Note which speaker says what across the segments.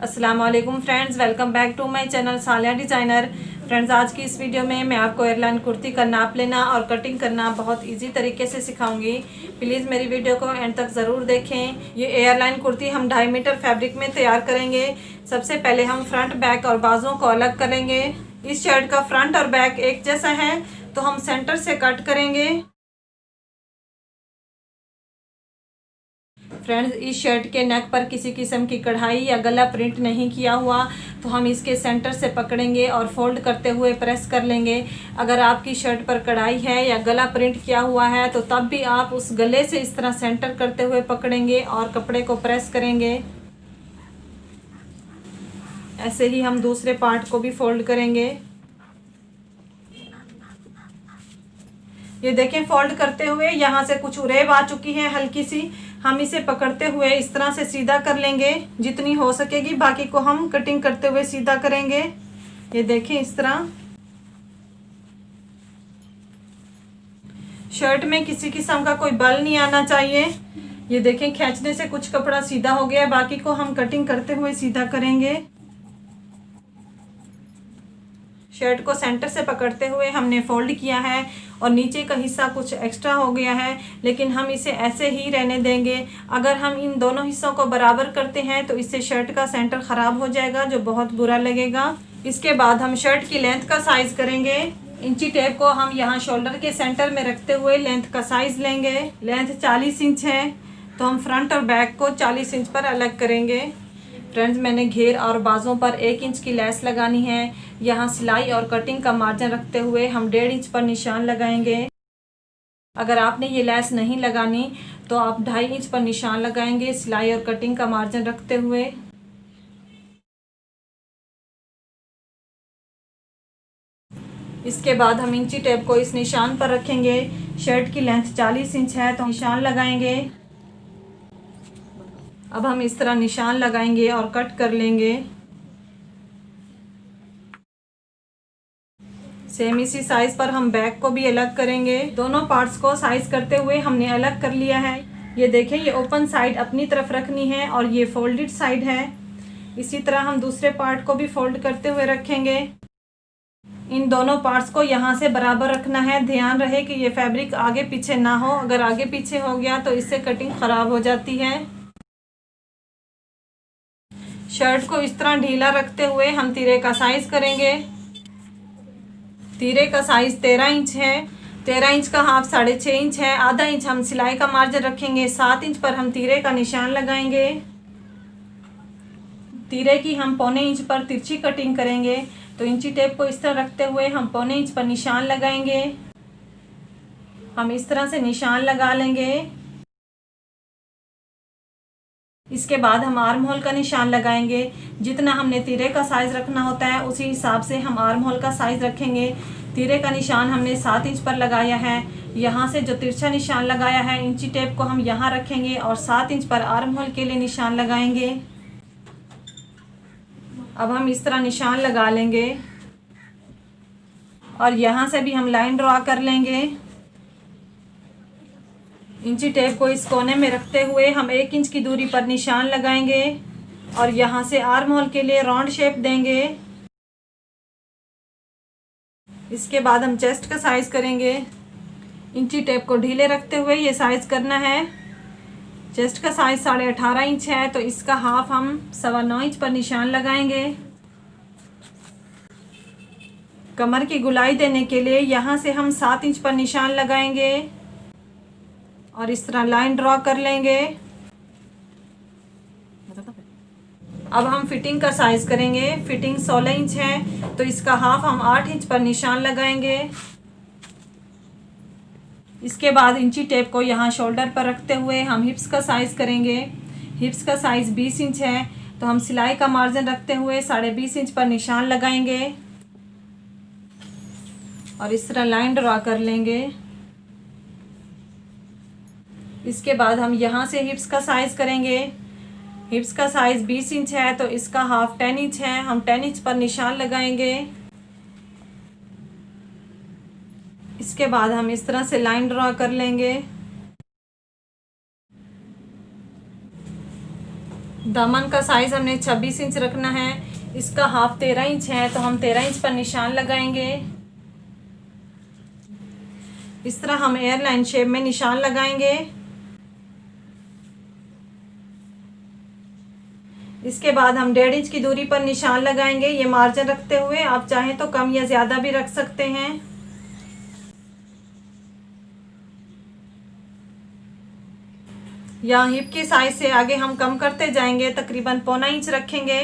Speaker 1: अस्सलाम वालेकुम friends, welcome back to my channel Saliya designer. Friends, आज की इस वीडियो में मैं आपको एयरलाइन कुर्ती का नाप लेना और कटिंग करना बहुत इजी तरीके से सिखाऊंगी। प्लीज़ मेरी वीडियो को एंड तक ज़रूर देखें। ये एयरलाइन कुर्ती हम 2.5 मीटर फैब्रिक में तैयार करेंगे। सबसे पहले हम फ्रंट बैक और बाजुओं को अलग करेंगे। इस शर्ट का फ्रंट और बैक एक जैसा है तो हम सेंटर से कट करेंगे। फ्रेंड्स, इस शर्ट के नेक पर किसी किस्म की कढ़ाई या गला प्रिंट नहीं किया हुआ, तो हम इसके सेंटर से पकड़ेंगे और फोल्ड करते हुए प्रेस कर लेंगे। अगर आपकी शर्ट पर कढ़ाई है या गला प्रिंट किया हुआ है तो तब भी आप उस गले से इस तरह सेंटर करते हुए पकड़ेंगे और कपड़े को प्रेस करेंगे। ऐसे ही हम दूसरे पार्ट को भी फोल्ड करेंगे। ये देखें, फोल्ड करते हुए यहाँ से कुछ उरेब आ चुकी है हल्की सी। हम इसे पकड़ते हुए इस तरह से सीधा कर लेंगे, जितनी हो सकेगी। बाकी को हम कटिंग करते हुए सीधा करेंगे। ये देखें, इस तरह। शर्ट में किसी किस्म का कोई बल नहीं आना चाहिए। ये देखें, खींचने से कुछ कपड़ा सीधा हो गया, बाकी को हम कटिंग करते हुए सीधा करेंगे। शर्ट को सेंटर से पकड़ते हुए हमने फोल्ड किया है और नीचे का हिस्सा कुछ एक्स्ट्रा हो गया है, लेकिन हम इसे ऐसे ही रहने देंगे। अगर हम इन दोनों हिस्सों को बराबर करते हैं तो इससे शर्ट का सेंटर ख़राब हो जाएगा, जो बहुत बुरा लगेगा। इसके बाद हम शर्ट की लेंथ का साइज़ करेंगे। इंची टेप को हम यहाँ शोल्डर के सेंटर में रखते हुए लेंथ का साइज़ लेंगे। लेंथ 40 इंच है तो हम फ्रंट और बैक को 40 इंच पर अलग करेंगे। फ्रेंड्स, मैंने घेर और बाजों पर 1 इंच की लेस लगानी है। यहाँ सिलाई और कटिंग का मार्जिन रखते हुए हम 1.5 इंच पर निशान लगाएंगे। अगर आपने ये लेस नहीं लगानी तो आप 2.5 इंच पर निशान लगाएंगे, सिलाई और कटिंग का मार्जिन रखते हुए। इसके बाद हम इंची टेप को इस निशान पर रखेंगे। शर्ट की लेंथ 40 इंच है तो निशान लगाएंगे। अब हम इस तरह निशान लगाएंगे और कट कर लेंगे। सेम इसी साइज पर हम बैक को भी अलग करेंगे। दोनों पार्ट्स को साइज करते हुए हमने अलग कर लिया है। ये देखें, ये ओपन साइड अपनी तरफ रखनी है और ये फोल्डेड साइड है। इसी तरह हम दूसरे पार्ट को भी फोल्ड करते हुए रखेंगे। इन दोनों पार्ट्स को यहाँ से बराबर रखना है। ध्यान रहे कि ये फैब्रिक आगे पीछे ना हो। अगर आगे पीछे हो गया तो इससे कटिंग ख़राब हो जाती है। शर्ट को इस तरह ढीला रखते हुए हम तीरे का साइज करेंगे। तीरे का साइज 13 इंच है। 13 इंच का हाफ 6.5 इंच है। आधा इंच हम सिलाई का मार्जिन रखेंगे। 7 इंच पर हम तीरे का निशान लगाएंगे। तीरे की हम 1.25 इंच पर तिरछी कटिंग करेंगे, तो इंची टेप को इस तरह रखते हुए हम 1.25 इंच पर निशान लगाएंगे। हम इस तरह से निशान लगा लेंगे। इसके बाद हम आर्म होल का निशान लगाएंगे। जितना हमने तीरे का साइज़ रखना होता है उसी हिसाब से हम आर्म होल का साइज़ रखेंगे। तीरे का निशान हमने 7 इंच पर लगाया है। यहाँ से जो तिरछा निशान लगाया है, इंची टेप को हम यहाँ रखेंगे और 7 इंच पर आर्म होल के लिए निशान लगाएंगे। अब हम इस तरह निशान लगा लेंगे और यहाँ से भी हम लाइन ड्रॉ कर लेंगे। इंची टेप को इस कोने में रखते हुए हम 1 इंच की दूरी पर निशान लगाएंगे और यहाँ से आर्म होल के लिए राउंड शेप देंगे। इसके बाद हम चेस्ट का साइज़ करेंगे। इंची टेप को ढीले रखते हुए ये साइज़ करना है। चेस्ट का साइज़ 18.5 इंच है तो इसका हाफ हम 9.25 इंच पर निशान लगाएंगे। कमर की गुलाई देने के लिए यहाँ से हम 7 इंच पर निशान लगाएंगे और इस तरह लाइन ड्रॉ कर लेंगे। अब हम फिटिंग का साइज़ करेंगे। फिटिंग 16 इंच है तो इसका हाफ हम 8 इंच पर निशान लगाएंगे। इसके बाद इंची टेप को यहाँ शोल्डर पर रखते हुए हम हिप्स का साइज़ करेंगे। हिप्स का साइज़ 20 इंच है तो हम सिलाई का मार्जिन रखते हुए 20.5 इंच पर निशान लगाएंगे और इस तरह लाइन ड्रॉ कर लेंगे। इसके बाद हम यहाँ से हिप्स का साइज़ करेंगे। हिप्स का साइज़ 20 इंच है तो इसका हाफ 10 इंच है। हम 10 इंच पर निशान लगाएंगे। इसके बाद हम इस तरह से लाइन ड्रॉ कर लेंगे। दामन का साइज़ हमने 26 इंच रखना है। इसका हाफ 13 इंच है, तो हम 13 इंच पर निशान लगाएंगे। इस तरह हम एयरलाइन शेप में निशान लगाएंगे। इसके बाद हम 1.5 इंच की दूरी पर निशान लगाएंगे, ये मार्जिन रखते हुए। आप चाहें तो कम या ज़्यादा भी रख सकते हैं। यहाँ हिप की साइज से आगे हम कम करते जाएंगे, तकरीबन 1.25 इंच रखेंगे।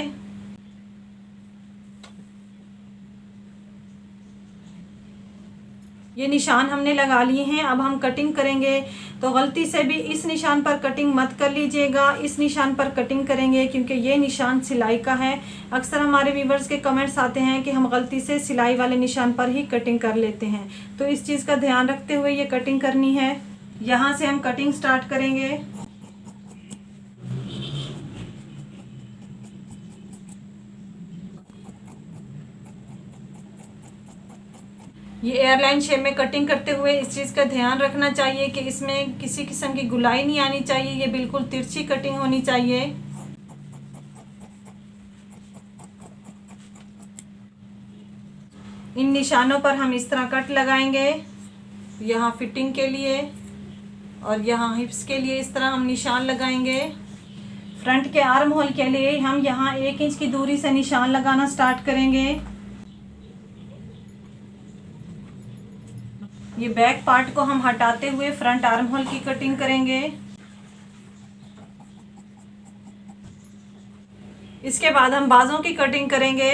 Speaker 1: ये निशान हमने लगा लिए हैं। अब हम कटिंग करेंगे, तो गलती से भी इस निशान पर कटिंग मत कर लीजिएगा, इस निशान पर कटिंग करेंगे, क्योंकि ये निशान सिलाई का है। अक्सर हमारे व्यूवर्स के कमेंट्स आते हैं कि हम गलती से सिलाई वाले निशान पर ही कटिंग कर लेते हैं, तो इस चीज़ का ध्यान रखते हुए ये कटिंग करनी है। यहाँ से हम कटिंग स्टार्ट करेंगे। ये एयरलाइन शेप में कटिंग करते हुए इस चीज़ का ध्यान रखना चाहिए कि इसमें किसी किस्म की गुलाई नहीं आनी चाहिए, ये बिल्कुल तिरछी कटिंग होनी चाहिए। इन निशानों पर हम इस तरह कट लगाएंगे, यहाँ फिटिंग के लिए और यहाँ हिप्स के लिए इस तरह हम निशान लगाएंगे। फ्रंट के आर्म होल के लिए हम यहाँ 1 इंच की दूरी से निशान लगाना स्टार्ट करेंगे। ये बैक पार्ट को हम हटाते हुए फ्रंट आर्म होल की कटिंग करेंगे। इसके बाद हम बाजों की कटिंग करेंगे।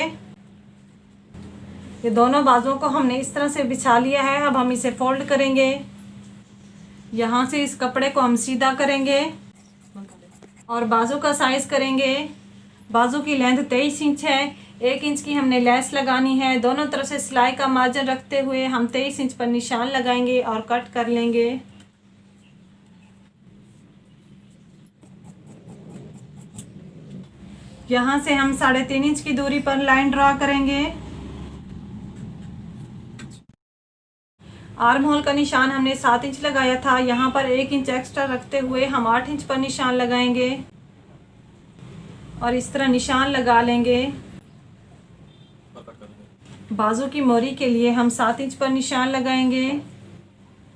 Speaker 1: ये दोनों बाजुओं को हमने इस तरह से बिछा लिया है। अब हम इसे फोल्ड करेंगे। यहाँ से इस कपड़े को हम सीधा करेंगे और बाजू का साइज करेंगे। बाजू की लेंथ 23 इंच है। 1 इंच की हमने लेस लगानी है। दोनों तरफ से सिलाई का मार्जिन रखते हुए हम 23 इंच पर निशान लगाएंगे और कट कर लेंगे। यहाँ से हम 3.5 इंच की दूरी पर लाइन ड्रॉ करेंगे। आर्म होल का निशान हमने 7 इंच लगाया था, यहाँ पर 1 इंच एक्स्ट्रा रखते हुए हम 8 इंच पर निशान लगाएंगे और इस तरह निशान लगा लेंगे। बाजू की मोरी के लिए हम 7 इंच पर निशान लगाएंगे।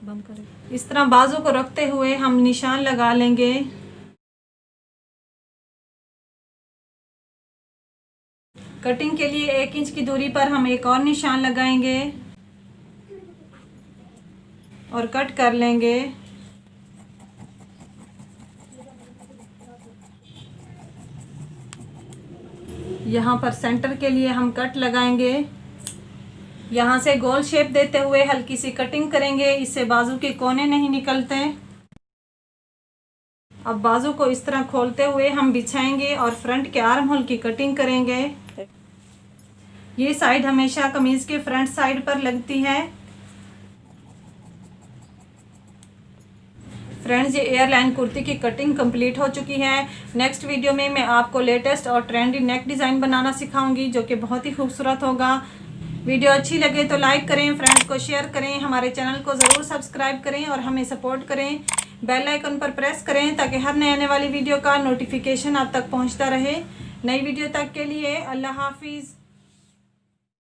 Speaker 1: बंद करें। इस तरह बाजू को रखते हुए हम निशान लगा लेंगे। कटिंग के लिए 1 इंच की दूरी पर हम एक और निशान लगाएंगे और कट कर लेंगे। यहाँ पर सेंटर के लिए हम कट लगाएंगे। यहाँ से गोल शेप देते हुए हल्की सी कटिंग करेंगे, इससे बाजू के कोने नहीं निकलते। अब बाजू को इस तरह खोलते हुए हम बिछाएंगे और फ्रंट के आर्म होल की कटिंग करेंगे। ये साइड हमेशा कमीज के फ्रंट साइड पर लगती है। फ्रेंड्स, ये एयरलाइन कुर्ती की कटिंग कंप्लीट हो चुकी है। नेक्स्ट वीडियो में मैं आपको लेटेस्ट और ट्रेंडी नेक डिज़ाइन बनाना सिखाऊंगी, जो कि बहुत ही खूबसूरत होगा। वीडियो अच्छी लगे तो लाइक करें, फ्रेंड्स को शेयर करें, हमारे चैनल को ज़रूर सब्सक्राइब करें और हमें सपोर्ट करें। बेल आइकन पर प्रेस करें ताकि हर नए आने वाली वीडियो का नोटिफिकेशन आप तक पहुंचता रहे। नई वीडियो तक के लिए अल्लाह हाफिज़।